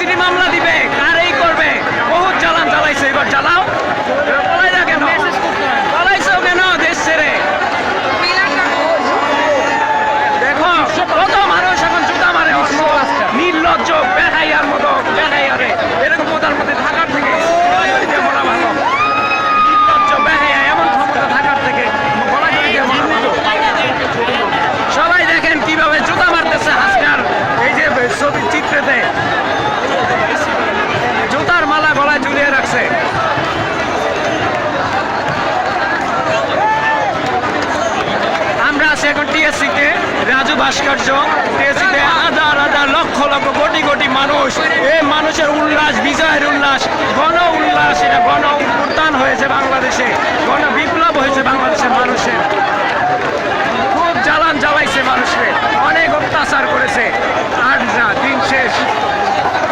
Atrocity মামলা দিবে, কারেই করবে, বহুত জ্বালান জ্বালাইছে, এবার জ্বালাও, বলাই না কেন, জ্বালাইছো কেন দেশ ছেড়ে? দেখো কত মানুষ এখন জুতা মারে, নির্লজ্জ বেহাইয়ার মতো, বেহাইয়ারে এরকম প্রধানমন্ত্রী থাকার থেকে মরা ভালো। নির্লজ্জ বেহাইয়া এমন ক্ষমতা থাকার থেকে সবাই দেখেন কিভাবে জুতা মারতেছে হাসনার এই যে ছবি চিত্রেতে, জুতার মালা গলায় ঝুলিয়ে রাখছে। আমরা আছি এখন টিএসসিতে, রাজু ভাস্কর্য। টিএসসিতে হাজার হাজার লক্ষ লক্ষ কোটি কোটি মানুষ, এই মানুষের উল্লাস, বিজয়ের উল্লাস, গণ উল্লাস, এটা গণ উত্থান হয়েছে বাংলাদেশে, গণ বিপ্লব হয়েছে বাংলাদেশের মানুষের। খুব জ্বালান জ্বালাইছে মানুষকে, অনেক অত্যাচার করেছে।